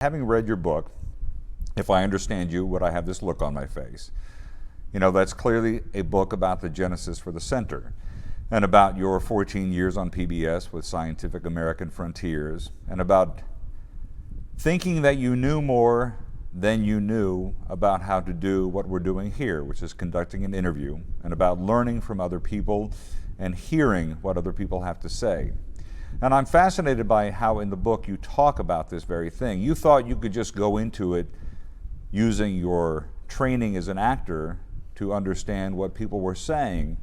Having read your book, if I understand you, would I have this look on my face? That's clearly a book about the genesis for the center and about your 14 years on PBS with Scientific American Frontiers and about thinking that you knew more than you knew about how to do what we're doing here, which is conducting an interview, and about learning from other people and hearing what other people have to say. And I'm fascinated by how in the book you talk about this very thing. You thought you could just go into it using your training as an actor to understand what people were saying,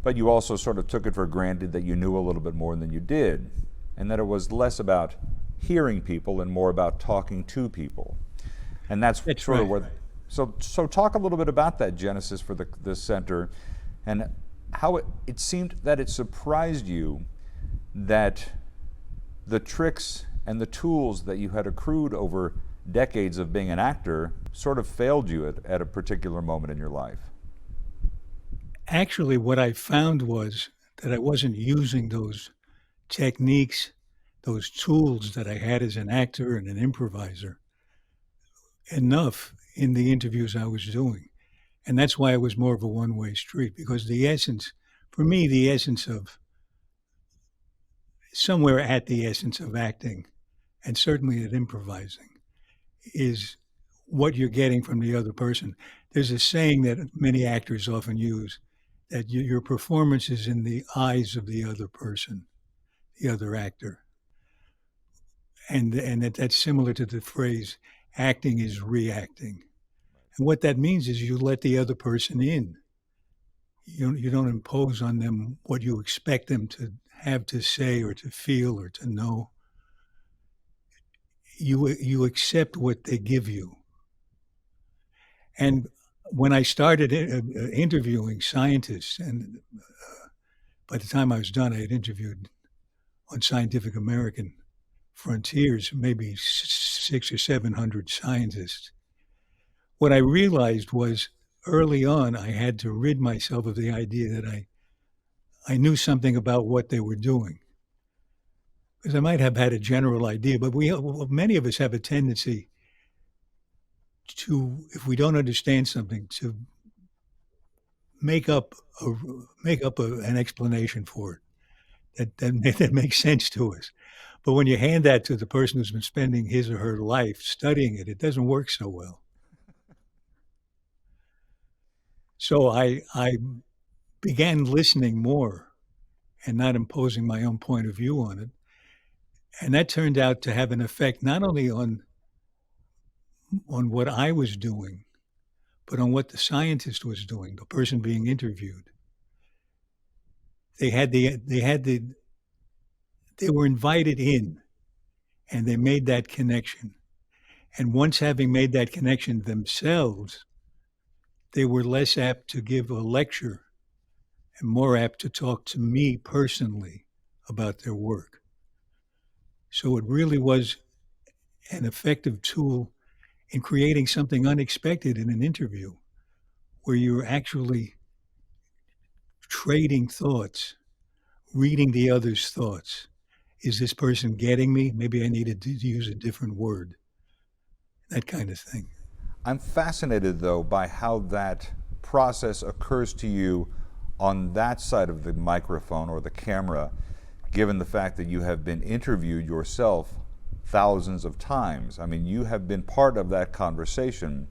but you also sort of took it for granted that you knew a little bit more than you did, and that it was less about hearing people and more about talking to people. And that's sort right. of what. So talk a little bit about that genesis for the center, and how it seemed that it surprised you that the tricks and the tools that you had accrued over decades of being an actor sort of failed you at a particular moment in your life. Actually, what I found was that I wasn't using those techniques, those tools that I had as an actor and an improviser enough in the interviews I was doing. And that's why it was more of a one-way street, because for me, the essence of somewhere at the essence of acting, and certainly at improvising, is what you're getting from the other person. There's a saying that many actors often use, that your performance is in the eyes of the other person, the other actor. And that's similar to the phrase, acting is reacting. And what that means is you let the other person in. You don't impose on them what you expect them to have to say or to feel or to know. You accept what they give you. And when I started interviewing scientists, and by the time I was done, I had interviewed on Scientific American Frontiers maybe 600 or 700 scientists. What I realized was early on I had to rid myself of the idea that I knew something about what they were doing. Because I might have had a general idea, but many of us have a tendency to, if we don't understand something, to make up an explanation for it that makes sense to us. But when you hand that to the person who's been spending his or her life studying it, it doesn't work so well. So I began listening more and not imposing my own point of view on it. And that turned out to have an effect not only on what I was doing, but on what the scientist was doing, the person being interviewed. They were invited in, and they made that connection. And once having made that connection themselves, they were less apt to give a lecture and more apt to talk to me personally about their work. So it really was an effective tool in creating something unexpected in an interview, where you're actually trading thoughts, reading the other's thoughts. Is this person getting me? Maybe I needed to use a different word. That kind of thing. I'm fascinated, though, by how that process occurs to you on that side of the microphone or the camera, given the fact that you have been interviewed yourself thousands of times. I mean, you have been part of that conversation,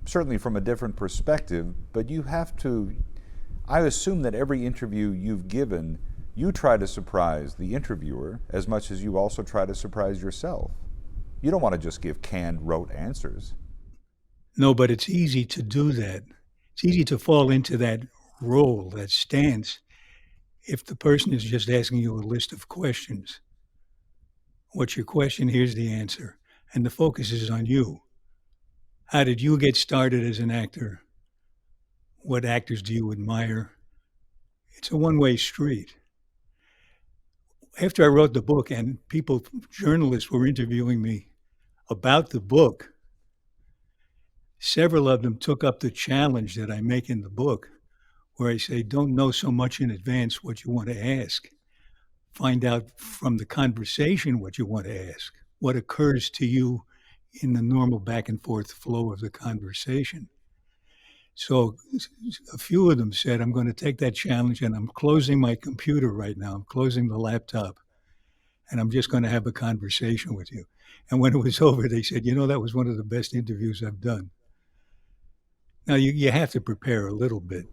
certainly from a different perspective, but you have to, I assume that every interview you've given, you try to surprise the interviewer as much as you also try to surprise yourself. You don't want to just give canned, rote answers. No, but it's easy to do that. It's easy to fall into that role, that stance, if the person is just asking you a list of questions. What's your question? Here's the answer. And the focus is on you. How did you get started as an actor? What actors do you admire? It's a one-way street. After I wrote the book and journalists were interviewing me about the book, several of them took up the challenge that I make in the book, where I say, don't know so much in advance what you want to ask. Find out from the conversation what you want to ask, what occurs to you in the normal back and forth flow of the conversation. So a few of them said, I'm going to take that challenge and I'm closing my computer right now. I'm closing the laptop and I'm just going to have a conversation with you. And when it was over, they said, that was one of the best interviews I've done. Now, you have to prepare a little bit.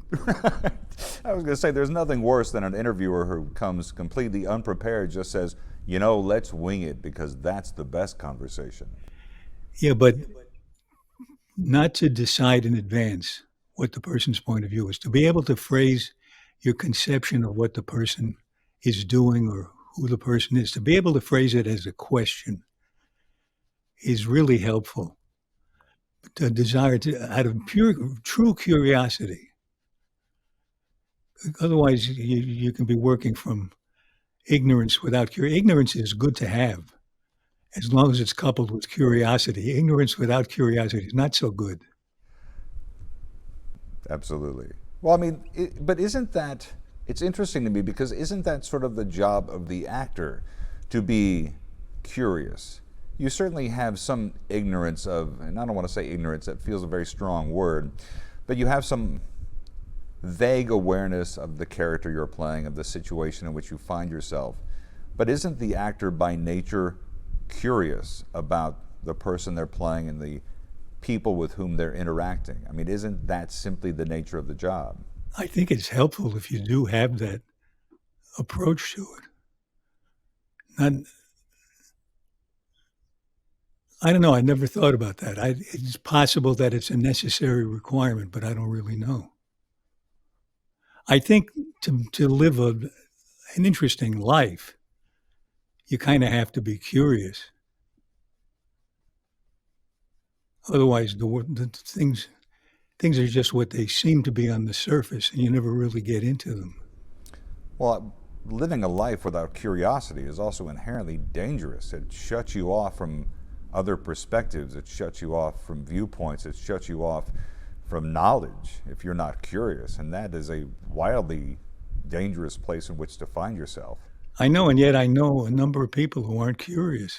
I was going to say, there's nothing worse than an interviewer who comes completely unprepared, just says, let's wing it, because that's the best conversation. Yeah, but not to decide in advance what the person's point of view is, to be able to phrase your conception of what the person is doing or who the person is, to be able to phrase it as a question is really helpful. The desire out of true curiosity. Otherwise, you can be working from ignorance without curiosity. Ignorance is good to have, as long as it's coupled with curiosity. Ignorance without curiosity is not so good. Absolutely. Well, I mean, but isn't that, it's interesting to me, because isn't that sort of the job of the actor, to be curious? You certainly have some ignorance of, and I don't want to say ignorance, that feels a very strong word, but you have some vague awareness of the character you're playing, of the situation in which you find yourself. But isn't the actor by nature curious about the person they're playing and the people with whom they're interacting? I mean, isn't that simply the nature of the job? I think it's helpful if you do have that approach to it. I don't know. I never thought about that. It's possible that it's a necessary requirement, but I don't really know. I think to live an interesting life, you kind of have to be curious. Otherwise, the things are just what they seem to be on the surface, and you never really get into them. Well, living a life without curiosity is also inherently dangerous. It shuts you off from other perspectives. It shuts you off from viewpoints. It shuts you off from knowledge if you're not curious. And that is a wildly dangerous place in which to find yourself. I know, and yet I know a number of people who aren't curious.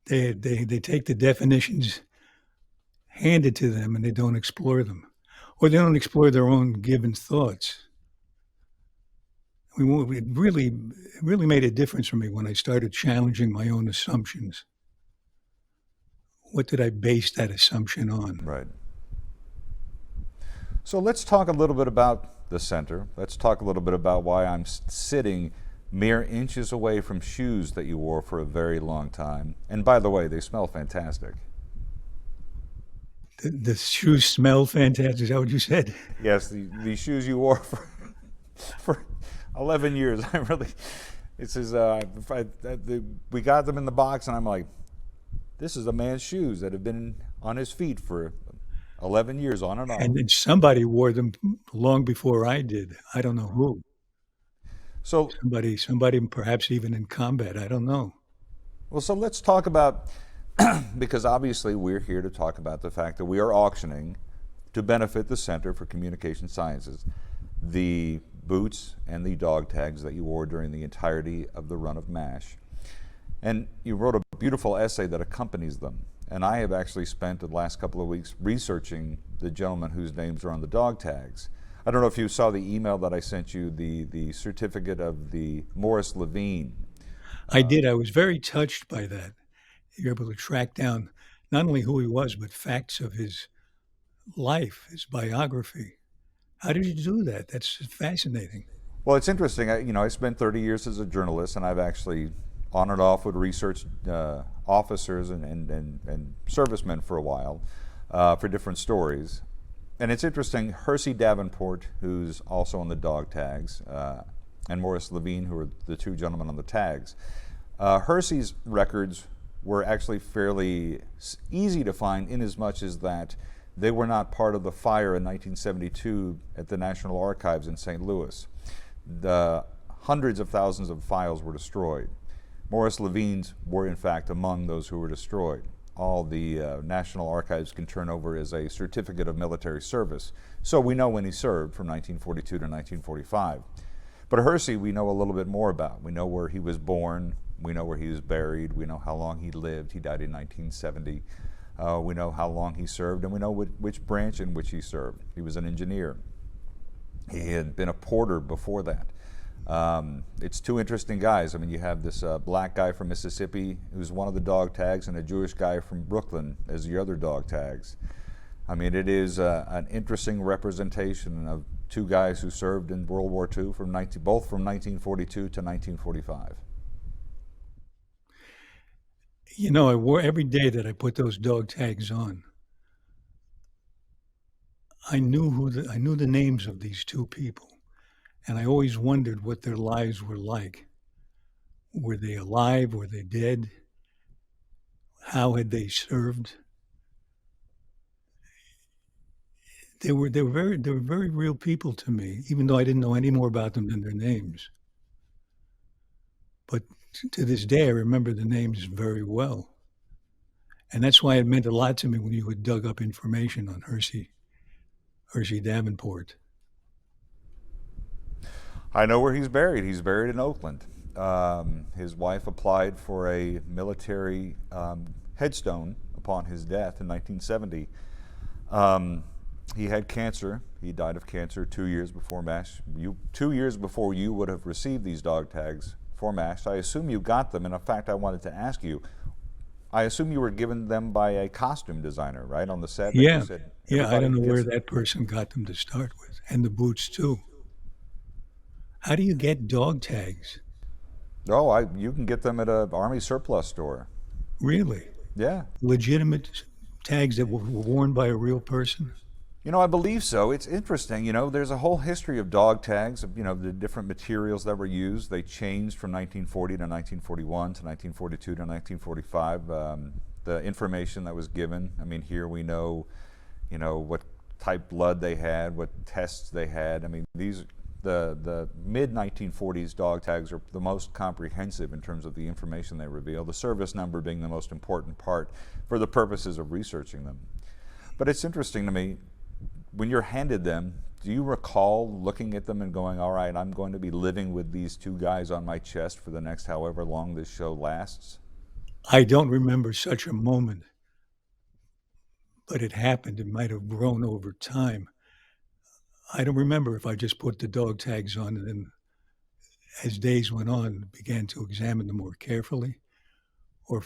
They take the definitions handed to them and they don't explore them. Or they don't explore their own given thoughts. It really made a difference for me when I started challenging my own assumptions. What did I base that assumption on? Right. So let's talk a little bit about the center. Let's talk a little bit about why I'm sitting mere inches away from shoes that you wore for a very long time. And by the way, they smell fantastic. The shoes smell fantastic. Is that what you said? Yes, the shoes you wore for 11 years. We got them in the box, and I'm like, this is a man's shoes that have been on his feet for 11 years, on and on. And somebody wore them long before I did. I don't know who. So somebody perhaps even in combat. I don't know. Well, so let's talk about, because obviously we're here to talk about the fact that we are auctioning, to benefit the Center for Communication Sciences, the boots and the dog tags that you wore during the entirety of the run of MASH. And you wrote a beautiful essay that accompanies them. And I have actually spent the last couple of weeks researching the gentlemen whose names are on the dog tags. I don't know if you saw the email that I sent you, the certificate of the Morris Levine. I did. I was very touched by that. You're able to track down not only who he was, but facts of his life, his biography. How did you do that? That's fascinating. Well, it's interesting. I spent 30 years as a journalist, and I've actually on and off would research officers and servicemen for a while for different stories. And it's interesting, Hersey Davenport, who's also on the dog tags, and Morris Levine, who are the two gentlemen on the tags. Hersey's records were actually fairly easy to find, in as much as that they were not part of the fire in 1972 at the National Archives in St. Louis. The hundreds of thousands of files were destroyed. Morris Levine's were in fact among those who were destroyed. All the National Archives can turn over as a certificate of military service. So we know when he served from 1942 to 1945. But Hersey we know a little bit more about. We know where he was born, We know where he was buried. We know how long he lived. He died in 1970. We know how long he served, and we know which branch in which he served. He was an engineer. He had been a porter before that. It's two interesting guys. I mean, you have this black guy from Mississippi who's one of the dog tags, and a Jewish guy from Brooklyn as the other dog tags. I mean, it is an interesting representation of two guys who served in World War II both from 1942 to 1945. You know, I wore every day that I put those dog tags on. I knew the names of these two people, and I always wondered what their lives were like. Were they alive? Were they dead? How had they served? They were very real people to me, even though I didn't know any more about them than their names. But to this day, I remember the names very well. And that's why it meant a lot to me when you had dug up information on Hershey Davenport. I know where he's buried. He's buried in Oakland. His wife applied for a military headstone upon his death in 1970. He had cancer. He died of cancer 2 years before MASH. 2 years before you would have received these dog tags for MASH. I assume you got them, and in fact, I wanted to ask you, I assume you were given them by a costume designer, right, on the set? Yeah, I don't know where that person got them to start with, and the boots too. How do you get dog tags? Oh, you can get them at an Army surplus store. Really? Yeah. Legitimate tags that were worn by a real person? You know, I believe so. It's interesting. You know, there's a whole history of dog tags, of, you know, the different materials that were used. They changed from 1940 to 1941 to 1942 to 1945. The information that was given. I mean, here we know, you know, what type blood they had, what tests they had. I mean, the mid-1940s dog tags are the most comprehensive in terms of the information they reveal, the service number being the most important part for the purposes of researching them. But it's interesting to me, when you're handed them, do you recall looking at them and going, all right, I'm going to be living with these two guys on my chest for the next however long this show lasts? I don't remember such a moment, but it happened. It might have grown over time. I don't remember if I just put the dog tags on and then as days went on, began to examine them more carefully, or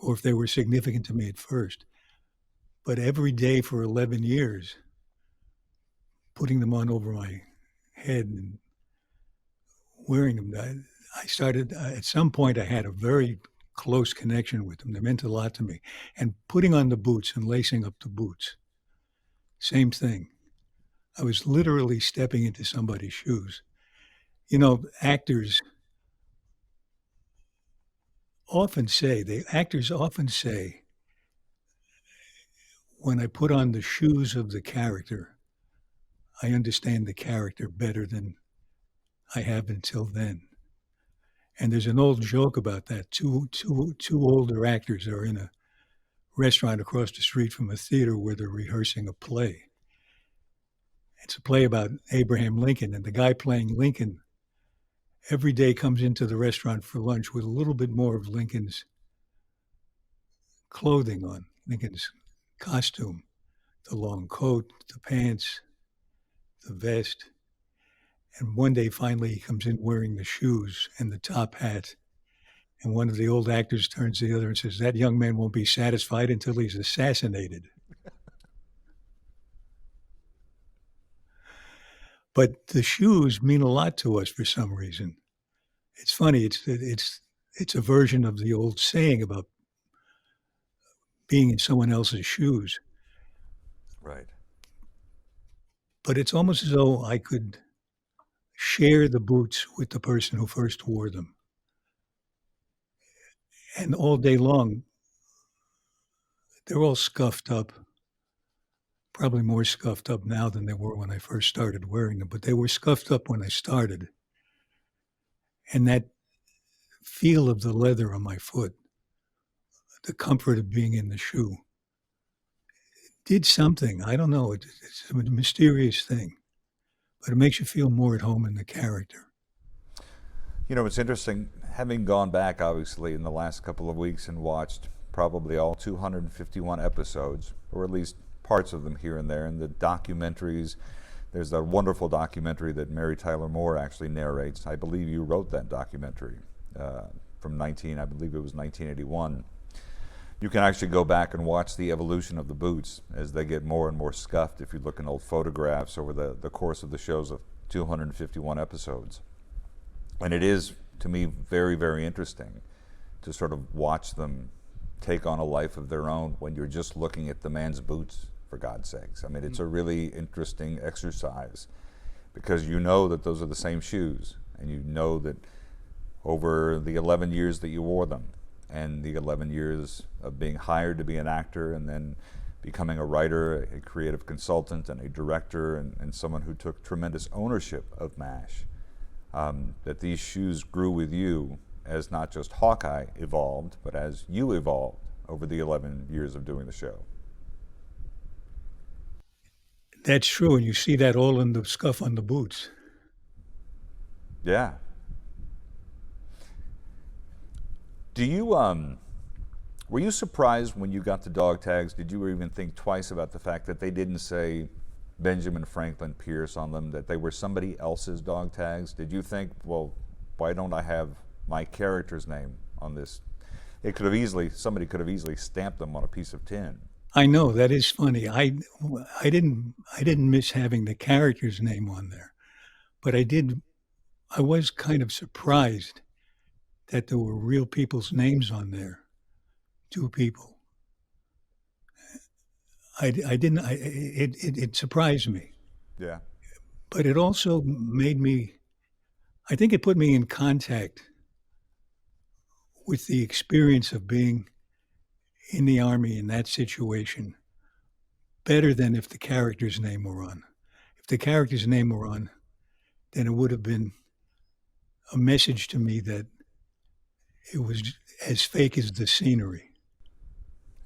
if they were significant to me at first. But every day for 11 years, putting them on over my head and wearing them, I started, at some point I had a very close connection with them. They meant a lot to me. And putting on the boots and lacing up the boots, same thing. I was literally stepping into somebody's shoes. You know, actors often say, when I put on the shoes of the character, I understand the character better than I have until then. And there's an old joke about that. Two older actors are in a restaurant across the street from a theater where they're rehearsing a play. It's a play about Abraham Lincoln, and the guy playing Lincoln every day comes into the restaurant for lunch with a little bit more of Lincoln's clothing on, Lincoln's costume, the long coat, the pants, the vest. And one day, finally, he comes in wearing the shoes and the top hat. And one of the old actors turns to the other and says, that young man won't be satisfied until he's assassinated. But the shoes mean a lot to us for some reason. It's funny. It's a version of the old saying about being in someone else's shoes. Right. But it's almost as though I could share the boots with the person who first wore them. And all day long, they're all scuffed up, probably more scuffed up now than they were when I first started wearing them, but they were scuffed up when I started. And that feel of the leather on my foot, the comfort of being in the shoe, did something. I don't know. It's a mysterious thing, but it makes you feel more at home in the character. You know, it's interesting having gone back, obviously, in the last couple of weeks and watched probably all 251 episodes, or at least parts of them here and there, and the documentaries. There's a wonderful documentary that Mary Tyler Moore actually narrates. I believe you wrote that documentary from I believe it was 1981. You can actually go back and watch the evolution of the boots as they get more and more scuffed if you look in old photographs over the course of the show's of 251 episodes. And it is, to me, very, very interesting to sort of watch them take on a life of their own when you're just looking at the man's boots, for God's sakes. I mean, it's a really interesting exercise because you know that those are the same shoes, and you know that over the 11 years that you wore them, and the 11 years of being hired to be an actor and then becoming a writer, a creative consultant, and a director, and someone who took tremendous ownership of MASH, that these shoes grew with you as not just Hawkeye evolved, but as you evolved over the 11 years of doing the show. That's true, and you see that all in the scuff on the boots. Yeah. Do you, were you surprised when you got the dog tags? Did you even think twice about the fact that they didn't say Benjamin Franklin Pierce on them, that they were somebody else's dog tags? Did you think, well, why don't I have my character's name on this? Somebody could have easily stamped them on a piece of tin. I know, that is funny. I didn't miss having the character's name on there, but I was kind of surprised that there were real people's names on there. 2 people. It surprised me. Yeah. But it also I think it put me in contact with the experience of being in the Army in that situation better than if the character's name were on. If the character's name were on, then it would have been a message to me that it was as fake as the scenery.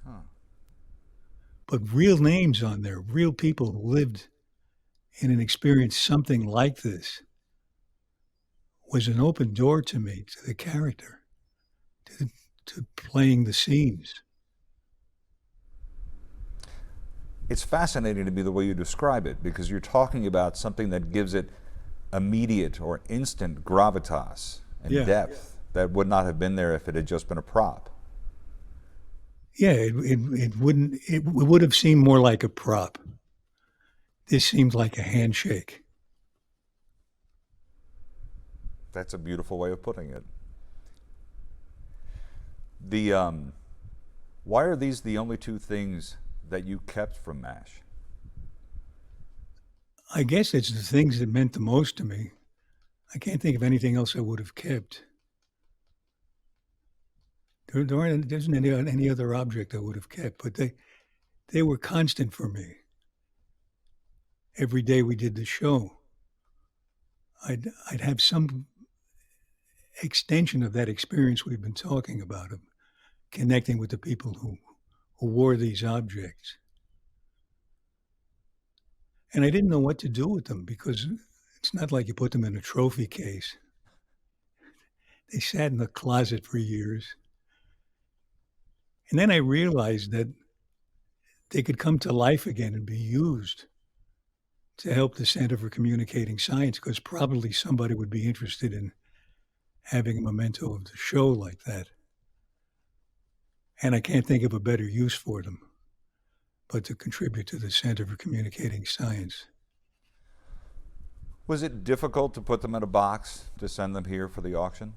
Huh. But real names on there, real people who lived in and experienced something like this, was an open door to me, to the character, to playing the scenes. It's fascinating to me the way you describe it, because you're talking about something that gives it immediate or instant gravitas and depth that would not have been there if it had just been a prop. Yeah, it would have seemed more like a prop. This seemed like a handshake. That's a beautiful way of putting it. Why are these the only 2 things that you kept from MASH? I guess it's the things that meant the most to me. I can't think of anything else I would have kept. There isn't any other object I would have kept, but they were constant for me. Every day we did the show, I'd have some extension of that experience we've been talking about, of connecting with the people who wore these objects. And I didn't know what to do with them, because it's not like you put them in a trophy case. They sat in the closet for years. And then I realized that they could come to life again and be used to help the Center for Communicating Science, because probably somebody would be interested in having a memento of the show like that. And I can't think of a better use for them but to contribute to the Center for Communicating Science. Was it difficult to put them in a box to send them here for the auction?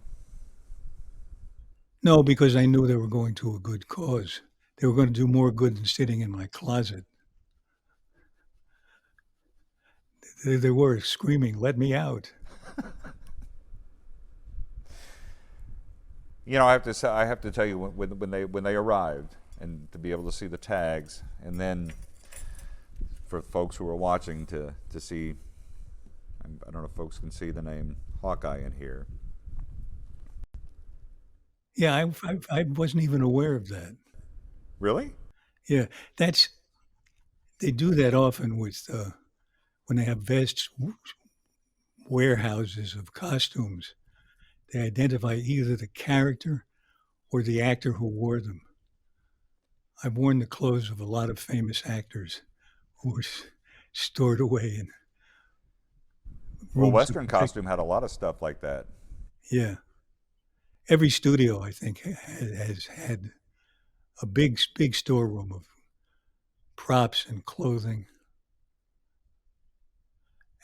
No, because I knew they were going to a good cause. They were going to do more good than sitting in my closet. They were screaming, "Let me out." You know, I have to tell you, when they arrived, and to be able to see the tags, and then for folks who are watching to see, I don't know if folks can see the name Hawkeye in here. Yeah, I wasn't even aware of that. Really? Yeah, they do that often with when they have vast warehouses of costumes. They identify either the character or the actor who wore them. I've worn the clothes of a lot of famous actors who were stored away in Well, rooms to Western protect. costume had a lot of stuff like that. Yeah. Every studio, I think, has had a big storeroom of props and clothing.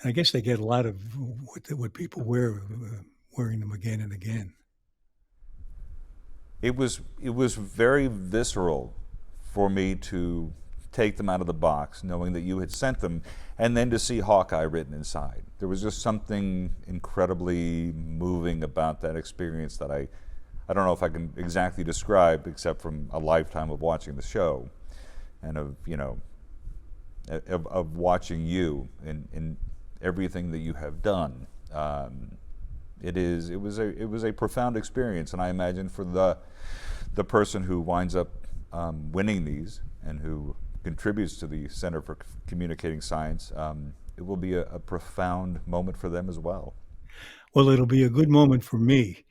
And I guess they get a lot of what people wear, wearing them again and again. It was very visceral for me to take them out of the box, knowing that you had sent them, and then to see Hawkeye written inside. There was just something incredibly moving about that experience that I don't know if I can exactly describe, except from a lifetime of watching the show, and of of watching you in everything that you have done. It was a profound experience, and I imagine for the person who winds up winning these and who contributes to the Center for Communicating Science, it will be a profound moment for them as well. Well, it'll be a good moment for me.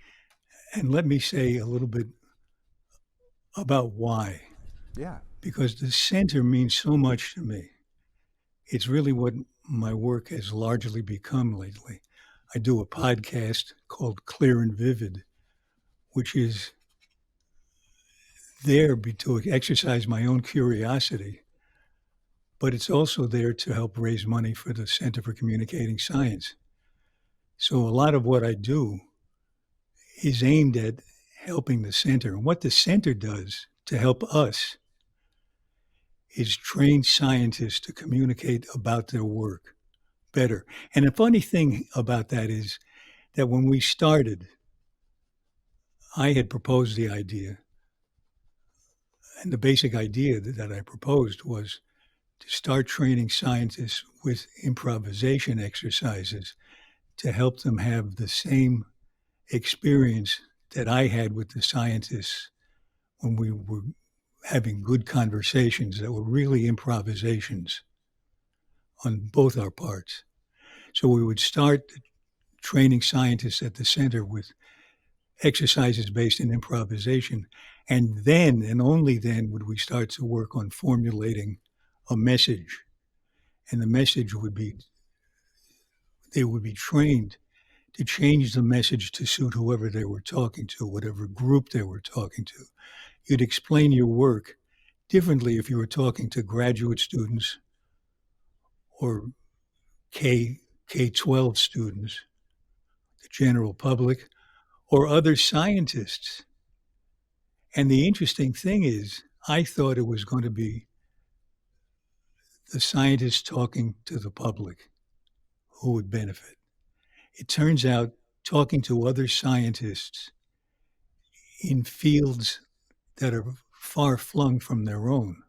And let me say a little bit about why. Yeah. Because the center means so much to me. It's really what my work has largely become lately. I do a podcast called Clear and Vivid, which is there to exercise my own curiosity, but it's also there to help raise money for the Center for Communicating Science. So a lot of what I do is aimed at helping the center. And what the center does to help us is train scientists to communicate about their work better. And the funny thing about that is that when we started, I had proposed the idea. And the basic idea that I proposed was to start training scientists with improvisation exercises to help them have the same experience that I had with the scientists when we were having good conversations that were really improvisations on both our parts. So we would start training scientists at the center with exercises based in improvisation. And then, and only then, would we start to work on formulating a message. And the message would be, they would be trained to change the message to suit whoever they were talking to, whatever group they were talking to. You'd explain your work differently if you were talking to graduate students or K-12 students, the general public, or other scientists. And the interesting thing is, I thought it was going to be the scientists talking to the public who would benefit. It turns out talking to other scientists in fields that are far flung from their own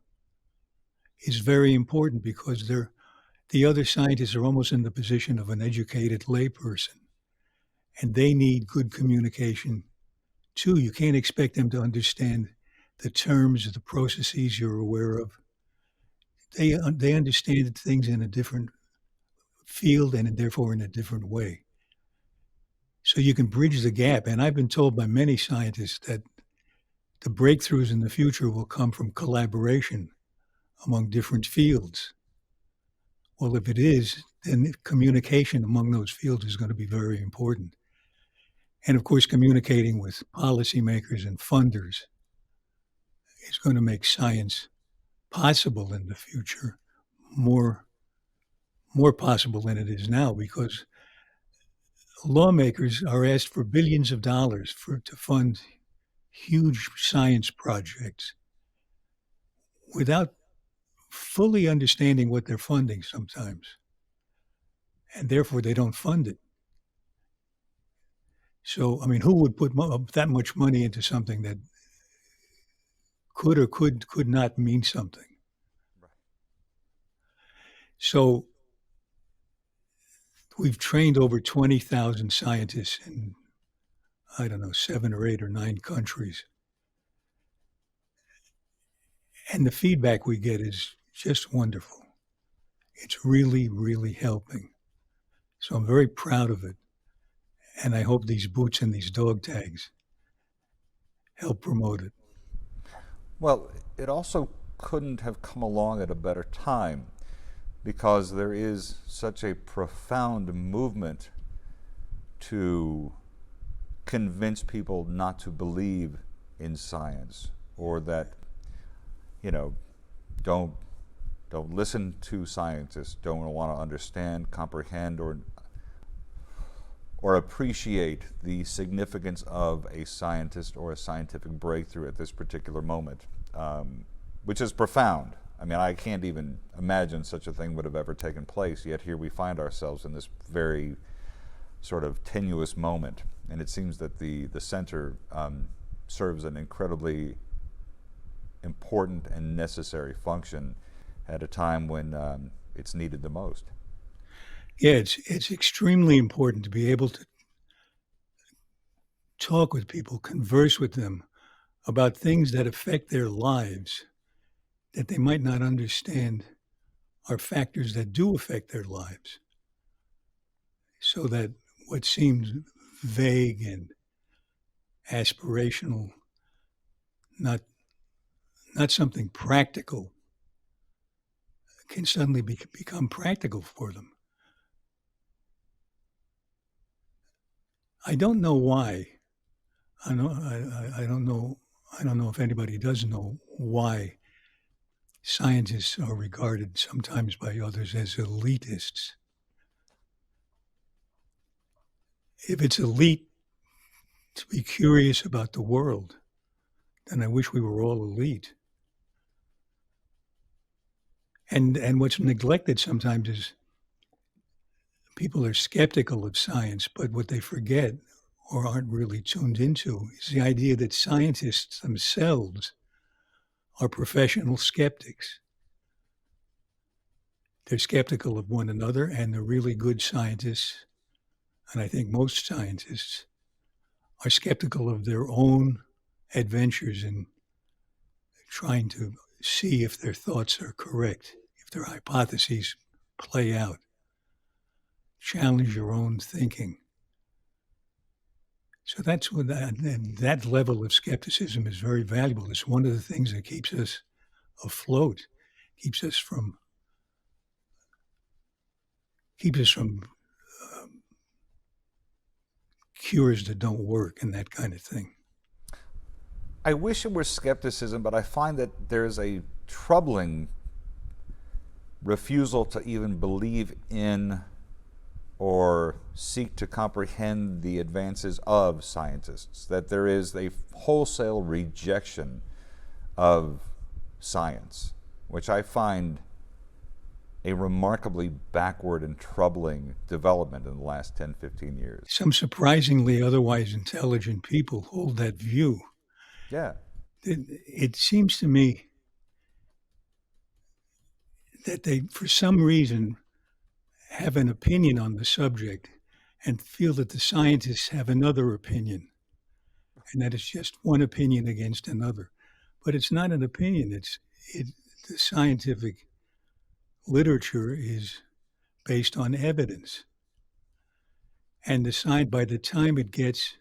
is very important because the other scientists are almost in the position of an educated layperson, and they need good communication too. You can't expect them to understand the terms, the processes you're aware of. They understand things in a different field and therefore in a different way. So you can bridge the gap. And I've been told by many scientists that the breakthroughs in the future will come from collaboration among different fields. Well, if it is, then communication among those fields is going to be very important. And of course, communicating with policymakers and funders is going to make science possible in the future, more possible than it is now, because lawmakers are asked for billions of dollars to fund huge science projects without fully understanding what they're funding sometimes, and therefore they don't fund it. So, I mean, who would put that much money into something that could or could not mean something? Right. So we've trained over 20,000 scientists in, I don't know, 7 or 8 or 9 countries. And the feedback we get is just wonderful. It's really, really helping. So I'm very proud of it. And I hope these boots and these dog tags help promote it. Well, it also couldn't have come along at a better time, because there is such a profound movement to convince people not to believe in science, or that, don't listen to scientists, don't want to understand, comprehend, or appreciate the significance of a scientist or a scientific breakthrough at this particular moment, which is profound. I mean, I can't even imagine such a thing would have ever taken place, yet here we find ourselves in this very sort of tenuous moment. And it seems that the center serves an incredibly important and necessary function at a time when it's needed the most. Yeah, it's extremely important to be able to talk with people, converse with them about things that affect their lives that they might not understand are factors that do affect their lives. So that what seems vague and aspirational, not something practical, can suddenly become practical for them. I don't know why. I don't know if anybody does know why scientists are regarded sometimes by others as elitists. If it's elite to be curious about the world, then I wish we were all elite. And what's neglected sometimes is people are skeptical of science, but what they forget or aren't really tuned into is the idea that scientists themselves are professional skeptics. They're skeptical of one another, and the really good scientists, and I think most scientists, are skeptical of their own adventures in trying to see if their thoughts are correct, if their hypotheses play out. Challenge your own thinking. So that's what that level of skepticism is very valuable. It's one of the things that keeps us afloat, keeps us from cures that don't work and that kind of thing. I wish it were skepticism, but I find that there's a troubling refusal to even believe in or seek to comprehend the advances of scientists, that there is a wholesale rejection of science, which I find a remarkably backward and troubling development in the last 10, 15 years. Some surprisingly otherwise intelligent people hold that view. Yeah. It seems to me that they, for some reason, have an opinion on the subject and feel that the scientists have another opinion, and that it's just one opinion against another. But it's not an opinion. The scientific literature is based on evidence. And by the time it gets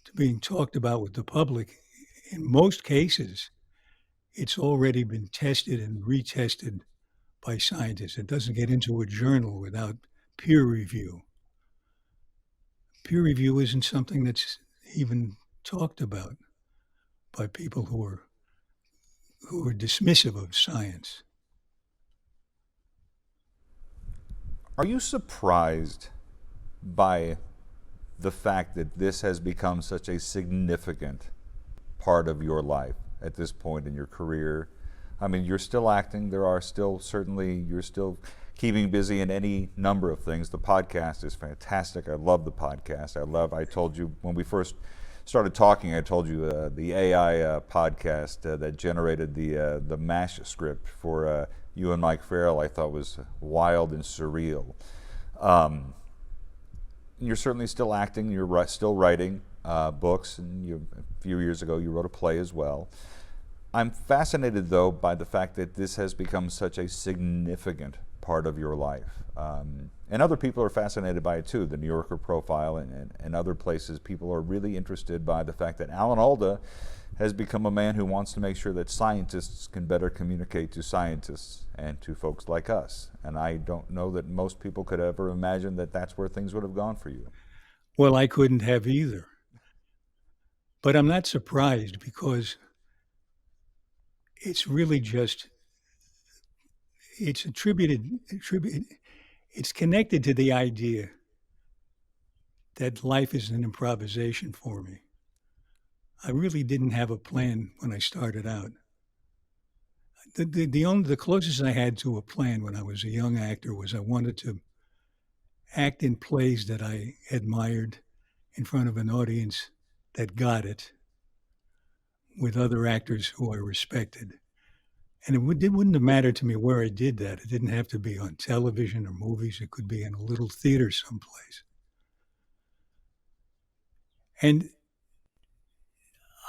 to being talked about with the public, in most cases, it's already been tested and retested by scientists. It doesn't get into a journal without peer review. Peer review isn't something that's even talked about by people who are dismissive of science. Are you surprised by the fact that this has become such a significant part of your life at this point in your career? I mean, you're still acting. You're still keeping busy in any number of things. The podcast is fantastic. I love the podcast. I told you when we first started talking, I told you the AI podcast that generated the MASH script for you and Mike Farrell, I thought was wild and surreal. You're certainly still acting. You're still writing books, and a few years ago you wrote a play as well. I'm fascinated, though, by the fact that this has become such a significant part of your life. And other people are fascinated by it too. The New Yorker profile and other places, people are really interested by the fact that Alan Alda has become a man who wants to make sure that scientists can better communicate to scientists and to folks like us. And I don't know that most people could ever imagine that that's where things would have gone for you. Well, I couldn't have either. But I'm not surprised, because it's really just, it's it's connected to the idea that life is an improvisation for me. I really didn't have a plan when I started out. The closest I had to a plan when I was a young actor was I wanted to act in plays that I admired in front of an audience that got it, with other actors who I respected. And it wouldn't have mattered to me where I did that. It didn't have to be on television or movies. It could be in a little theater someplace. And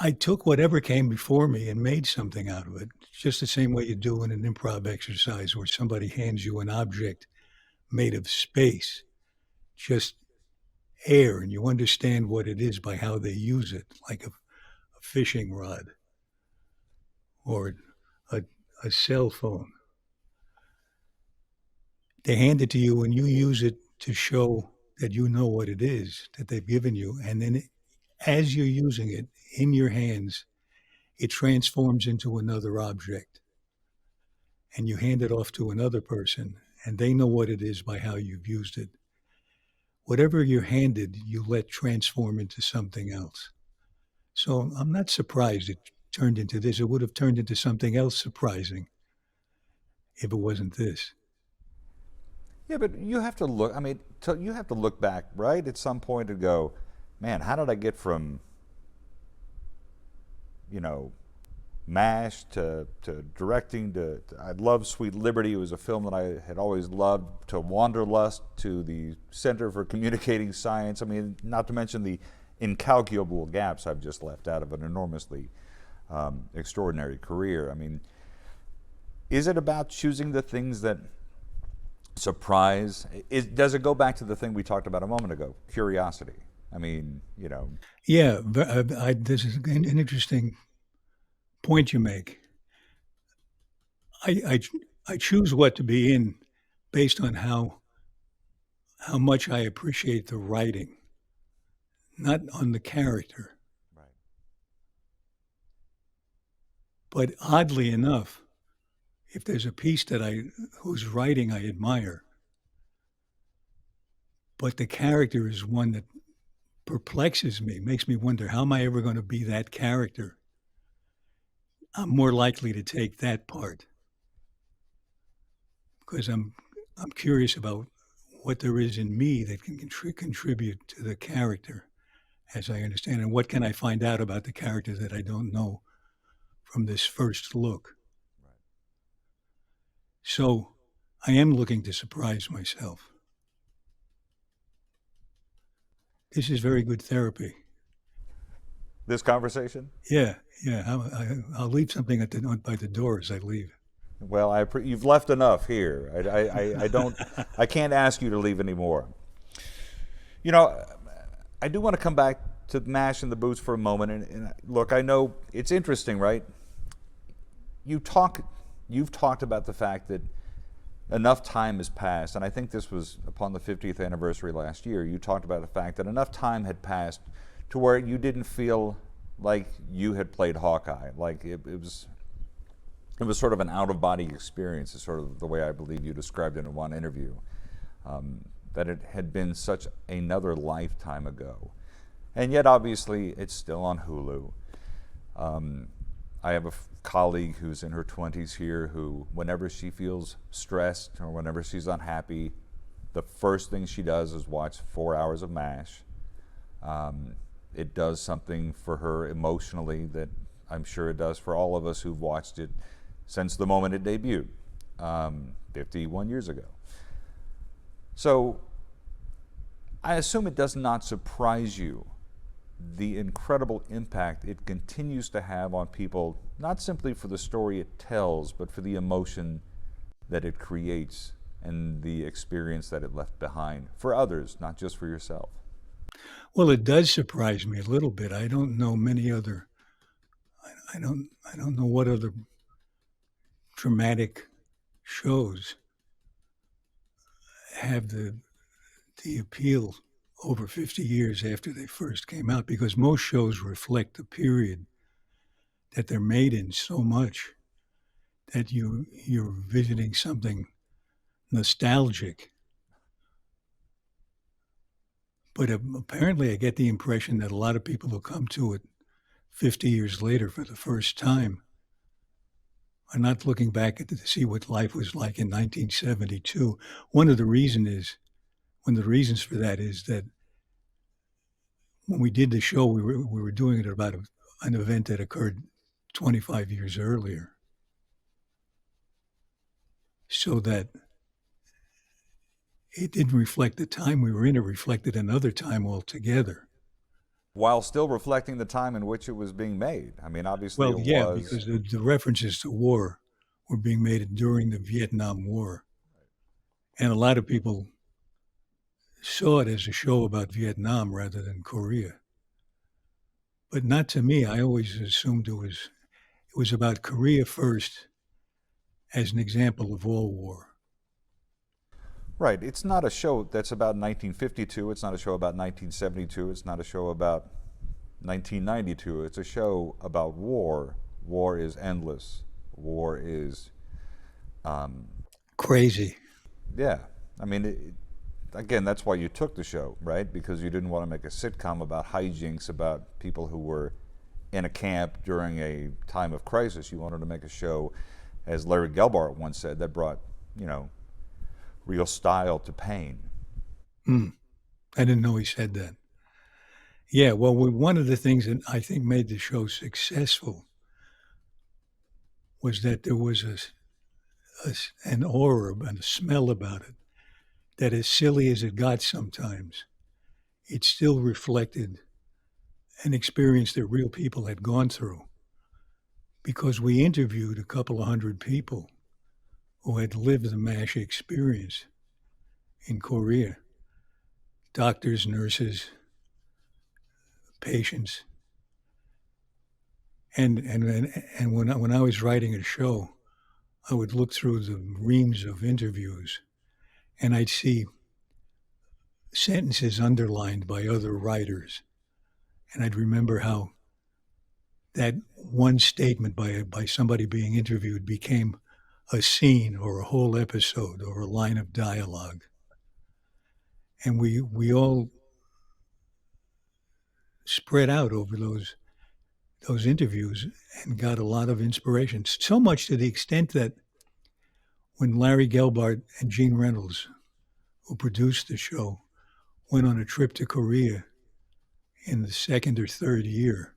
I took whatever came before me and made something out of it, just the same way you do in an improv exercise where somebody hands you an object made of space, just air, and you understand what it is by how they use it, like a fishing rod or a cell phone. They hand it to you and you use it to show that you know what it is that they've given you. And then as you're using it in your hands, it transforms into another object. And you hand it off to another person, and they know what it is by how you've used it. Whatever you're handed, you let transform into something else. So I'm not surprised it turned into this. It would have turned into something else surprising if it wasn't this. Yeah, but you have to look, I mean, you have to look back, right, at some point and go, man, how did I get from, MASH to directing to I love Sweet Liberty. It was a film that I had always loved, to Wanderlust, to the Center for Communicating Science. I mean, not to mention the incalculable gaps I've just left out of an enormously extraordinary career. I mean, is it about choosing the things that surprise? Does it go back to the thing we talked about a moment ago, curiosity? I mean, Yeah, this is an interesting point you make. I choose what to be in based on how much I appreciate the writing, not on the character. Right. But oddly enough, if there's a piece whose writing I admire, but the character is one that perplexes me, makes me wonder, how am I ever going to be that character? I'm more likely to take that part because I'm curious about what there is in me that can contribute to the character, as I understand, and what can I find out about the character that I don't know from this first look. Right. So I am looking to surprise myself. This is very good therapy. This conversation? Yeah. I'll leave something by the door as I leave. Well, you've left enough here. I can't ask you to leave anymore. I do want to come back to MASH and the boots for a moment. And look, I know it's interesting, right? You've talked about the fact that enough time has passed, and I think this was upon the 50th anniversary last year. You talked about the fact that enough time had passed to where you didn't feel like you had played Hawkeye, like it was sort of an out-of-body experience, is sort of the way I believe you described it in one interview, that it had been such another lifetime ago. And yet, obviously, it's still on Hulu. I have a colleague who's in her 20s here who, whenever she feels stressed or whenever she's unhappy, the first thing she does is watch 4 hours of MASH. It does something for her emotionally that I'm sure it does for all of us who've watched it since the moment it debuted, 51 years ago. So I assume it does not surprise you the incredible impact it continues to have on people, not simply for the story it tells, but for the emotion that it creates and the experience that it left behind for others, not just for yourself? Well, it does surprise me a little bit. I don't know many other. I don't know what other dramatic shows have the appeal over 50 years after they first came out, because most shows reflect the period that they're made in so much that you're visiting something nostalgic. But apparently I get the impression that a lot of people who come to it 50 years later for the first time are not looking back to see what life was like in 1972. One of the reasons for that is that when we did the show, we were doing it about an event that occurred 25 years earlier. So that it didn't reflect the time we were in, it reflected another time altogether. While still reflecting the time in which it was being made. I mean, obviously Well, it yeah, was. because the references to war were being made during the Vietnam War. And a lot of people saw it as a show about Vietnam rather than Korea. But not to me. I always assumed it was about Korea first as an example of all war. Right. It's not a show that's about 1952. It's not a show about 1972. It's not a show about 1992. It's a show about war. War is endless. War is crazy. Yeah. I mean, again, that's why you took the show, right? Because you didn't want to make a sitcom about hijinks, about people who were in a camp during a time of crisis. You wanted to make a show, as Larry Gelbart once said, that brought, real style to pain. I didn't know he said that. Yeah, well, one of the things that I think made the show successful was that there was an aura and a smell about it that, as silly as it got sometimes, it still reflected an experience that real people had gone through. Because we interviewed a couple of hundred people who had lived the MASH experience in Korea. Doctors, nurses, patients. And when I was writing a show, I would look through the reams of interviews and I'd see sentences underlined by other writers. And I'd remember how that one statement by somebody being interviewed became a scene or a whole episode or a line of dialogue. And we all spread out over those interviews and got a lot of inspiration. So much to the extent that when Larry Gelbart and Gene Reynolds, who produced the show, went on a trip to Korea in the second or third year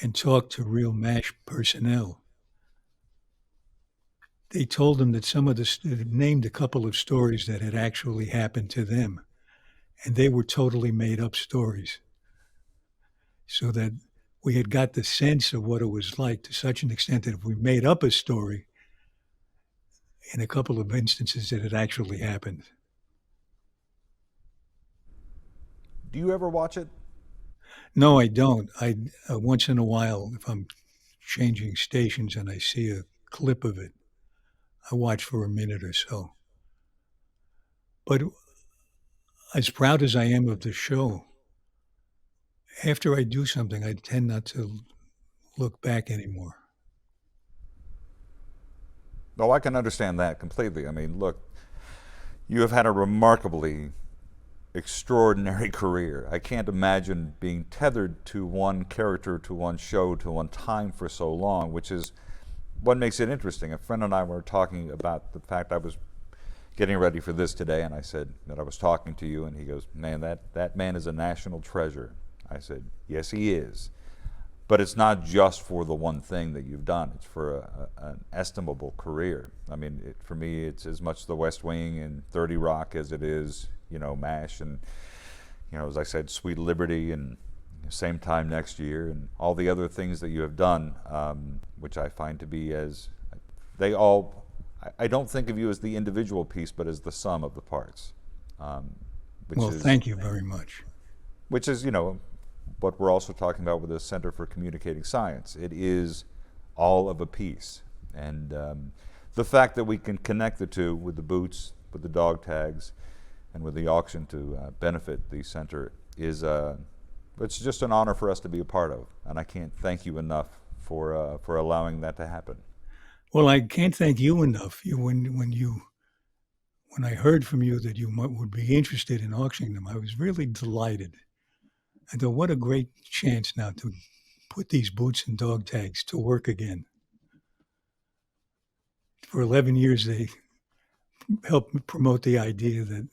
and talked to real MASH personnel, they told them that named a couple of stories that had actually happened to them, and they were totally made up stories. So that we had got the sense of what it was like to such an extent that if we made up a story, in a couple of instances it had actually happened. Do you ever watch it? No, I don't. I once in a while, if I'm changing stations and I see a clip of it, I watch for a minute or so. But as proud as I am of the show, after I do something, I tend not to look back anymore. Oh, I can understand that completely. I mean, look, you have had a remarkably extraordinary career. I can't imagine being tethered to one character, to one show, to one time for so long, which is what makes it interesting. A friend and I were talking about the fact I was getting ready for this today, and I said that I was talking to you, and he goes, "Man, that man is a national treasure." I said, "Yes, he is. But it's not just for the one thing that you've done. It's for an estimable career. I mean, for me, it's as much The West Wing and 30 Rock as it is, MASH and, as I said, Sweet Liberty and Same Time Next Year and all the other things that you have done, which I find to be I don't think of you as the individual piece, but as the sum of the parts. Um, which Well, is, thank you very much. which is, you know, what we're also talking about with the Center for Communicating Science. It is all of a piece. And the fact that we can connect the two with the boots, with the dog tags, and with the auction to benefit the center is, it's just an honor for us to be a part of. And I can't thank you enough for allowing that to happen. Well, I can't thank you enough. When I heard from you that you would be interested in auctioning them, I was really delighted. I thought, what a great chance now to put these boots and dog tags to work again. For 11 years, they helped promote the idea that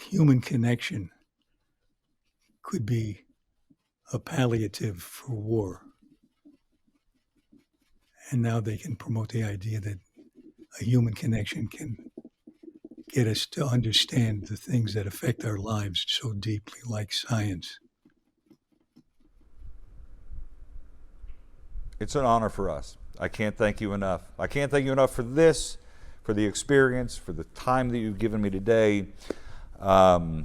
human connection could be a palliative for war. And now they can promote the idea that a human connection can get us to understand the things that affect our lives so deeply, like science. It's an honor for us. I can't thank you enough. I can't thank you enough for this, for the experience, for the time that you've given me today. I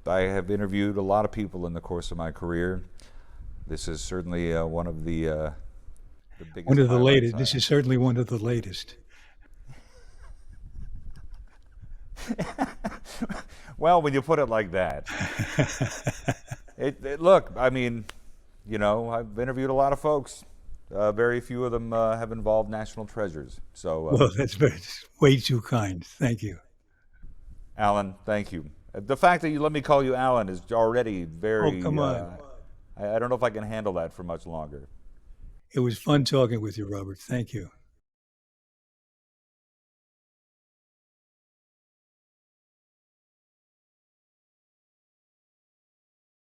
have interviewed a lot of people in the course of my career. This is certainly one of the biggest. One of the highlights latest. This is certainly one of the latest. Well, when you put it like that, look, I mean, you know, I've interviewed a lot of folks. Very few of them have involved national treasures. So, Well, that's way too kind. Thank you. Alan, thank you. The fact that you let me call you Alan is already very. Oh, come on. I don't know if I can handle that for much longer. It was fun talking with you, Robert. Thank you.